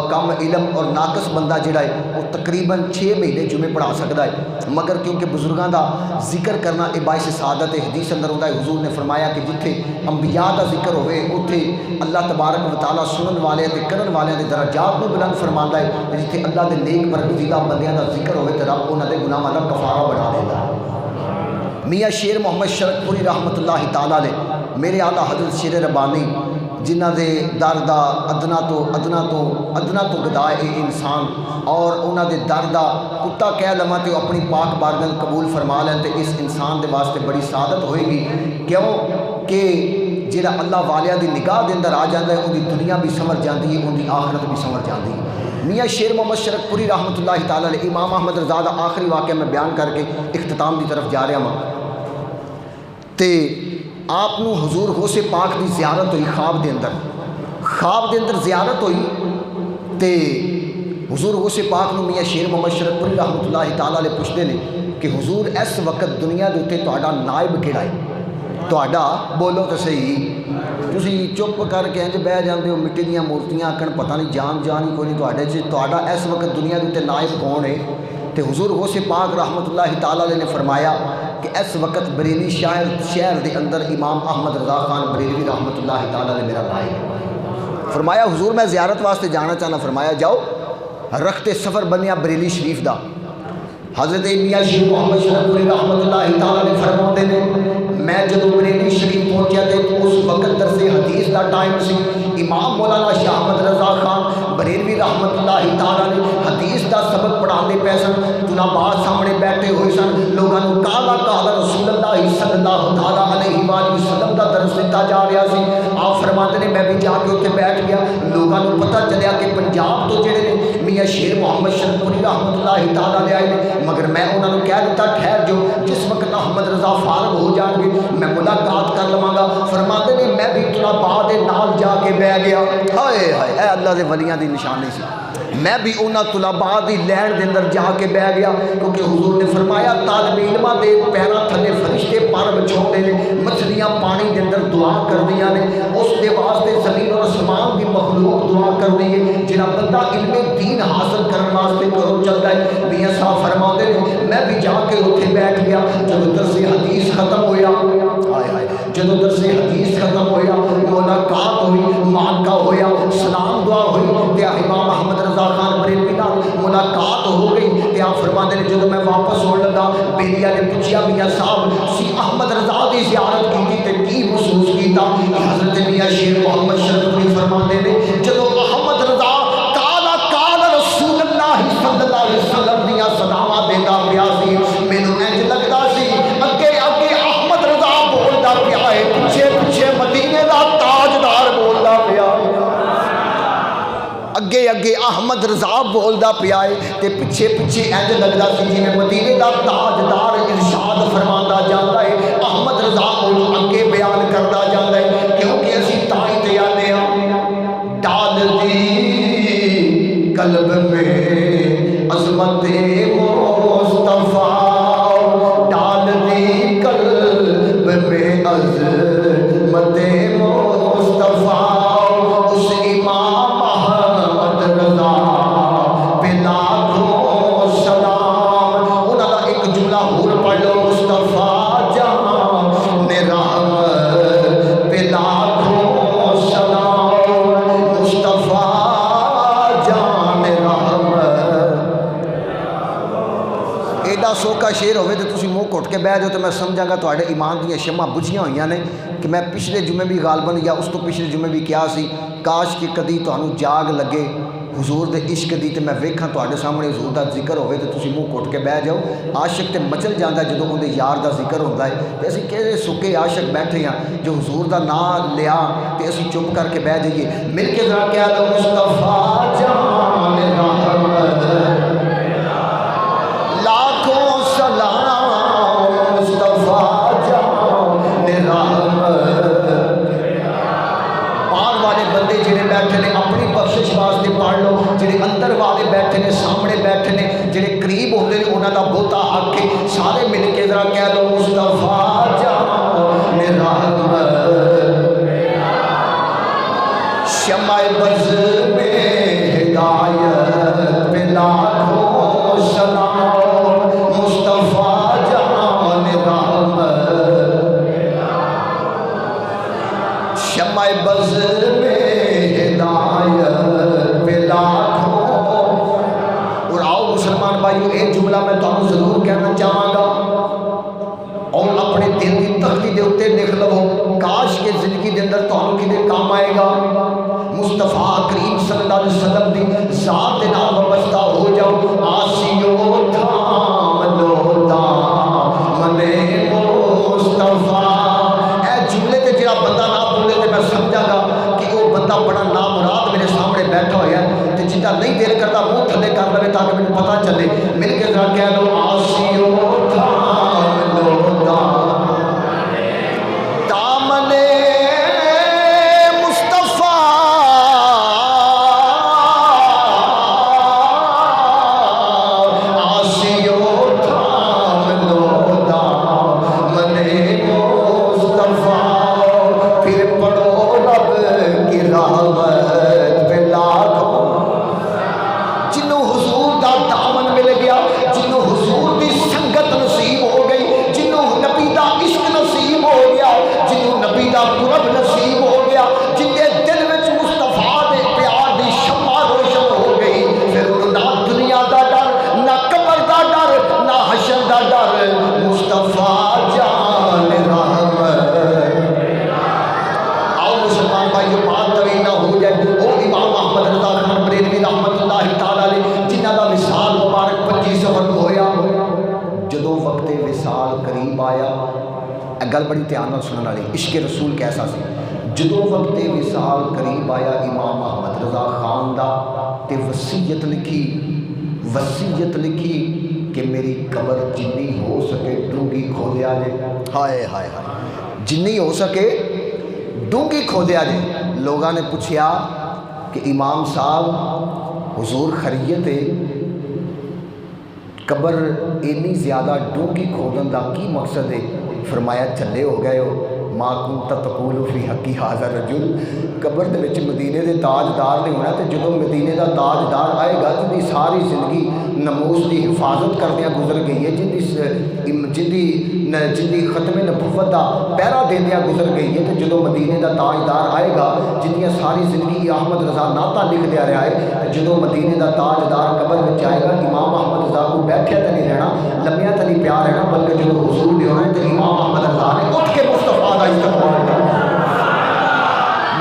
[SPEAKER 1] کم علم اور ناقص بندہ جڑا ہے وہ تقریباً 6 مہینے جمعے پڑھا سکتا ہے. مگر کیونکہ بزرگاں دا ذکر کرنا اے باعث سعادت حدیث اندر ہوتا ہے. حضور نے فرمایا کہ جتھے انبیاء دا ذکر ہوئے اتھے اللہ تبارک و تعالیٰ سنن والے تے کرن والے دے درجات نو بلند فرماندا ہے. جتھے اللہ دے نیک برگزیدہ بندیاں دا ذکر ہوئے تے رب انہاں دے گناہاں دا کفارہ بنا دیندا ہے. میاں شیر محمد شرک پوری رحمت اللہ تعالیٰ نے میرے اعلیٰ حضرت شیر ربانی جنہ دے دردہ ادنا تو گدائے انسان اور انہاں دے دردہ کتا کہہ لواں تے اپنی پاک بارگاہ قبول فرما لیں تے اس انسان دے واسطے بڑی سعادت ہوئے گی. کیوں کہ جڑا اللہ والیاں دی نگاہ دے اندر آ جاندا ہے ان دی دنیا بھی سمر جاندی ہے، ان دی آخرت بھی سمر جاندی ہے. میاں شیر محمد شرک پوری رحمت اللہ تعالیٰ علیہ امام احمد رضا دا آخری واقعہ میں بیان کر کے اختتام دی طرف جا رہا ہوں. تے آپ نو حضور غوث پاک دی زیارت ہوئی خواب دے اندر زیارت ہوئی تے حضور غوث پاک نو میاں شیر محمد شرک پوری رحمت اللہ تعالیٰ علیہ پوچھتے ہیں کہ حضور اس وقت دنیا دے اوتے تہاڈا نائب کیڑا ہے؟ تہاڈا بولو تو صحیح. تسی چپ کر کے انج بہ جاندے ہو مٹی دیاں مورتیاں آکھن پتہ نہیں جان ہی کوئی نہیں تہاڈے چ، تہاڈا اس وقت دنیا دے اوتے نائب کون ہے؟ تے حضور غوث پاک رحمت اللہ تعالیٰ علیہ نے فرمایا کہ اس وقت بریلی شہر دے اندر امام احمد رضا خان بریلوی رحمت اللہ تعالیٰ نے میرا نائب ہے. فرمایا حضور میں زیارت واسطے جانا چاہنا. فرمایا جاؤ. رخت سفر بنیا بریلی شریف دا. حضرت میاں شیر محمد شرک پوری رحمت اللہ تعالیٰ نے فرماتے ہیں میں جدو بریلی شریف پہنچیا تے اس وقت درس حدیث دا ٹائم سی. امام مولانا شاہ احمد رضا خان بریلوی رحمت اللہ تعالیٰ نے حدیث دا سبق پڑھاندے پے سن. طلباء سامنے بیٹھے ہوئے سن. لوگوں نے کالا رسول اللہ صلی اللہ تعالیٰ علیہ وآلہ وسلم دا درس کیتا جا رہا سی. آپ فرماتے نے میں بھی جا کے اتنے بیٹھ گیا. لوگوں کو پتہ چلیا کہ پنجاب تو جڑے نے میاں شیر محمد شرپوری رحمت اللہ تعالیٰ علیہ آئے نے, مگر میں انہوں نے کہہ دیتا ٹھہر جو, جس وقت احمد رضا فارغ ہو جان گے میں ملاقات کر لواں گا. فرماتے نے میں بھی طلباء دے نال جا کے بہ گیا. ہائے ہائے اے اللہ دے ولیاں دی نشانی سی. میں بھی انہاں طلباء دی لین دے اندر جا کے بہ گیا, کیونکہ حضور نے فرمایا طالب علماں دے پیراں تھلے فرشتے پر بچھوندے نے, مچھلیاں پانی دے اندر دعا کردیاں نے, اس دے واسطے زمین اور آسمان دی مخلوق دعا کردی ہے. جڑا بندہ علم دین حاصل کرن واسطے گھروں چلدا ہے, میاں صاحب فرماتے نے میں بھی جا کے اوتھے بیٹھ گیا. جدوں درس حدیث ختم ہویا, ہائے ہائے جدوں درس حدیث ختم ہویا, ملاقات ہوئی, معانقہ ہویا, سلام دعا ہوئی, تے امام احمد رضا خان بریلوی نال ملاقات ہو گئی. تے آپ فرماتے ہیں جدوں میں واپس ہون لگا, بیلیا نے پوچھیا میاں صاحب سی احمد رضا دی زیارت کیتی تے کی محسوس کیتا؟ حضرت میاں شیر محمد شرپوری فرماتے نے جدوں احمد رضا قال رسول اللہ صلی اللہ علیہ وسلم دیاں صداواں دیندا پیا سی, مینوں انج لگدا سی اگے اگے احمد رضا بولدا پیا ہے, پیچھے پیچھے مدینے دا تاجدار بولدا پیا ہے. اگے اگے احمد رضا بولدا پیا ہے تے پیچھے پیچھے انج لگدا سی جویں مدینے دا تاجدار ارشاد فرماندا جاندا ہے, احمد رضا اونوں اگے بیان کردا جاندا ہے. کیونکہ اسی تائی تے آنے ہاں ڈال دی قلب میں عظمت مصطفیٰ, ڈال دی قلب میں عظمت مصطفیٰ, اس امام احمد رضا پہ لاکھوں سلام. انہاں دا ایک جملہ ہور پڑھ لو, مصطفیٰ جان رحمت پہ لاکھوں سلام, مصطفیٰ جان رحمت. ایڈا سوکھا شیر ہوئے تو تسی منہ گھٹ کے بہ جاؤ تو میں سمجھاں گا تواڈے ایمان دیاں شمعاں بجھیاں ہوئیاں نے کہ میں پچھلے جمعے بھی غالباً یا اس تو پچھلے جمعے بھی کیا سی, کاش کہ کدی تانوں جاگ لگے حضور دے عشق دی تے میں ویکھاں تواڈے سامنے حضور دا ذکر ہوئے تو تسی منہ گھٹ کے بہ جاؤ. عاشق تے مچل جاندا جدوں اون دے یار دا ذکر ہوندا ہے, تے اسی کہڑے سکے عاشق بیٹھے ہاں جو حضور دا نام لیا تے اسی چپ کر کے بہ جائیے. مل کے ذرا کہہ دو مصطفیٰ جان رحمت لاکھوں سلام, مصطفیٰ جان رحمت. پار والے بندے جڑے بیٹھے نے اپنی بخشش واسطے پڑھ لو, جڑے اندر والے بیٹھے نے سامنے بیٹھے نے جڑے قریب ہوتے ہیں انہاں دا بہتا حق ہے. سارے مل کے ذرا کہہ دو مصطفیٰ جان رحمت, شمع بز میں ہدایت پہ لاکھوں سلام, مصطفیٰ جان رحمت, شمع بز میں ہدایت پہ لاکھوں. اور آؤ مسلمان بھائیو ایک جملہ میں تمہیں ضرور کہنا چاہاں گا اور اپنے دل کی تختی دے اتے لکھ لو, کاش کے زندگی دے اندر تمہیں کدے کام آئے گا. مصطفیٰ کریم صلی اللہ علیہ وسلم دی ذات دے نال وابستہ ہو جاؤ. آسیو تھام لو دامن مصطفیٰ, اے جملے تے جڑا بندہ نہ بولے تے میں سمجھا گا کہ وہ بندہ بڑا نامراد میرے سامنے بیٹھا ہوا ہے, تے جنہ نہیں دل کرتا منہ تھلے کر لے تاکہ مجھے پتہ چلے. مل کے ذرا کہہ لو آسیو تھام لو دامن مصطفیٰ, بڑی دھیان نال سنن والی عشق رسول کیسا سی جدوں وقت وصال قریب آیا امام احمد رضا خان دا تے وصیت لکھی کہ میری قبر جنی ہو سکے ڈونگی کھودیا جائے ہائے ہائے ہائے جنی ہو سکے ڈونگی کھودیا جائے لوگاں نے پوچھیا کہ امام صاحب حضور خیریت ہے قبر اینی زیادہ ڈونگی کھودن دا کی مقصد ہے فرمایا چلے ہو گئے ہو ما کنت تقول فی حقی حاضر رجل قبر دے وچ مدینے دے تاجدار نہیں ہونا تے جدوں مدینے دا تاجدار آئے گا جن دی ساری زندگی ناموس دی حفاظت کردیاں گزر گئی ہے جن دی ختم نبوت دا پہرا دیندیاں گزر گئی ہے تے جدوں مدینے دا تاجدار آئے گا جن دی ساری زندگی احمد رضا نعتاں لکھ دیا رہا ہے تے جدوں مدینے دا تاجدار قبر وچ آئے گا امام احمد رضا کو بیٹھیا تے نہیں رہنا لمیا تے نہیں پیا رہنا بلکہ جدوں حضور نے ہونا تے امام احمد رضا نے اٹھ کے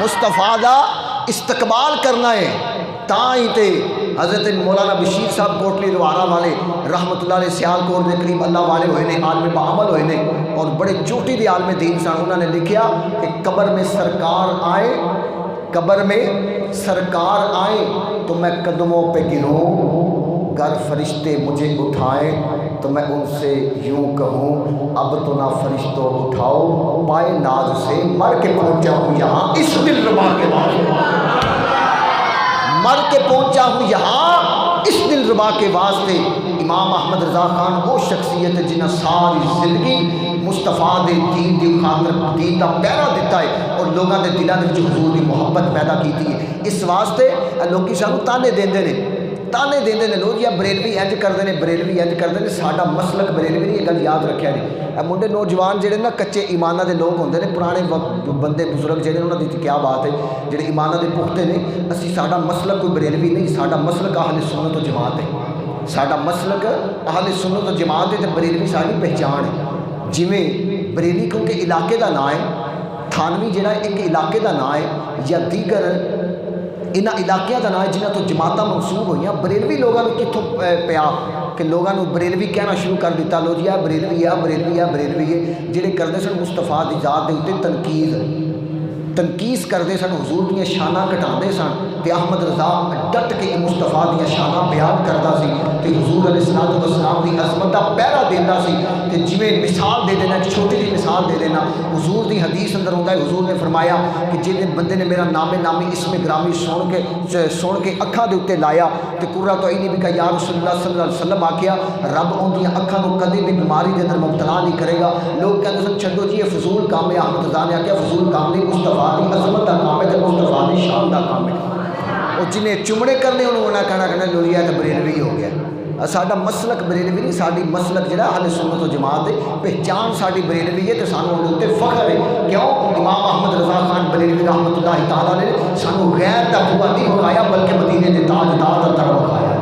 [SPEAKER 1] مصطفیٰ دا استقبال کرنا ہے تاں ہی تے حضرت مولانا بشیر صاحب کوٹلی روارہ والے رحمت اللہ علیہ سیالکوٹ دے قریب اللہ والے ہوئے نے عالم بعمل ہوئے نے اور بڑے چوٹی دے عالم دین سن انہوں نے لکھیا کہ قبر میں سرکار آئے تو میں قدموں پہ گروں گر فرشتے مجھے اٹھائیں تو میں ان سے یوں کہوں اب تو نہ فرشتوں اٹھاؤ پائے ناز سے مر کے پہنچا ہوں یہاں اس دل ربا کے واسطے مر کے پہنچا ہوں یہاں اس دل ربا کے واسطے امام احمد رضا خان وہ شخصیت جنہیں ساری زندگی مصطفیٰ دے دین دی خاطر دین دا پیرا دیتا ہے اور لوگوں دے دلوں دے وچ حضور دی محبت پیدا کیتی ہے اس واسطے لوکی سانو تانے دیندے نے لوگ یا بریلوی انج کرتے ہیں ساڈا مسلک بریلوی نہیں یہ گل یاد رکھیا جی منڈے نوجوان جڑے نا کچے ایمانہ دے لوگ ہوندے نے پرانے بندے بزرگ جڑے انہاں دی کیا بات ہے جڑے ایمانہ دے پختے نے اسی ساڈا مسلک کوئی بریلوی نہیں ساڈا مسلک اہل سنت و جماعت ہے ساڈا مسلک اہل سنت و جماعت ہے تے بریلوی ساری پہچان ہے جویں بریلی کیونکہ علاقے دا نام ہے تھانوی جڑا ایک علاقے دا نام ہے یا دیگر انہاں علاقیاں دا نام ہے جنہاں تو جماعتاں منسوب ہوئیاں بریلوی لوگاں نے کتوں پیا کہ لوگاں نے بریلوی کہنا شروع کر دیتا لو جی بریلوی ہے جڑے کردے سن مصطفیٰ دی ذات دے اوتے تنقید کرتے سن حضور دیا شانہ گھٹاندے سن تے احمد رضا ڈٹ کے مصطفیٰ دیا شانہ بیان کرتا سی تے حضور علیہ الصلوۃ والسلام دی عظمت دا پہرا دیندا سی تے جویں مثال دے دینا ایک چھوٹی جی مثال دے دینا حضور دی حدیث اندر ہوندا ہے حضور نے فرمایا کہ جن بندے نے میرا نامی اسم گرامی سن کے اکھاں دے اوتے لایا تے قرۃ عینی بھی کہا یا رسول اللہ صلی اللہ علیہ وسلم آکھیا رب اون دی اکھاں نوں کدی بھی بیماری دے اندر مبتلا نہیں کرے گا لوگ کہندے سن چھڈو جی یہ فضول کام ہے احمد رضا نے آکھیا فضول کام نہیں مصطفیٰ دی عظمت دا کام ہے تے مصطفیٰ دی شان دا کام ہے اور جنہیں چمڑے کرنے انہوں نے کہنا لویا تو بریلوی ہو گیا ساڈا مسلک بریلوی نہیں ساری مسلک جڑا اہل سنت و جماعت ہے پہچان ساری بریلوی ہے تو سانو اتنے فخر ہے کیوں امام احمد رضا خان بریلوی رحمۃ اللہ تعالیٰ نے سانو غیر دا بوا نہیں بخایا بلکہ مدینے دے تاجدار دا در بخایا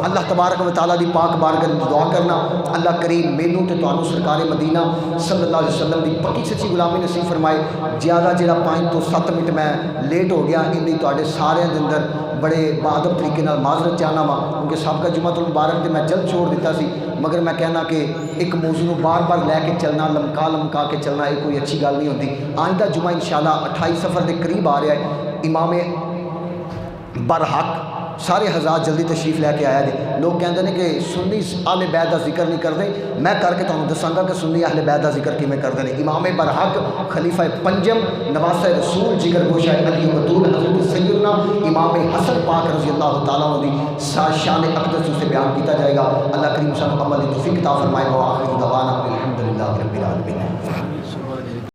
[SPEAKER 1] اللہ تبارک و تعالیٰ دی پاک بارگاہ دعا کرنا اللہ کریم مینوں تے تانوں سرکار مدینہ صلی اللہ علیہ وسلم دی پکی سچی غلامی نصیب فرمائے زیادہ جڑا 5 تو 7 منٹ میں لیٹ ہو گیا اندی تواڈے سارے دے اندر بڑے بہادر طریقے نال معذرت چاہنا وا کیونکہ سب کا جمعۃ المبارک تے میں جلد چھوڑ دیتا سی مگر میں کہنا کہ ایک موضوع بار بار لے کے چلنا لمکا کے چلنا یہ کوئی اچھی گل نہیں ہوتی آئندہ جمعہ انشاءاللہ 28 سفر دے قریب آ رہا ہے امام برحق سارے حضرات جلدی تشریف لے کے آیا جی لوگ کہتے ہیں کہ سنی اہل بیت کا ذکر نہیں کرتے میں کر کے تمہیں دساگا کہ سنی اہل بیت کا ذکر کیویں کرتے ہیں امام برحق خلیفہ پنجم نواسہ رسول جگر گوشہ علی بطول حضرت سیدنا امام حسن پاک رضی اللہ تعالیٰ عنہ شان اقدس سے بیان کیا جائے گا اللہ کریم صاحب عمل توفیق عطا فرمائے وآخر دعوانا الحمدللہ رب العالمین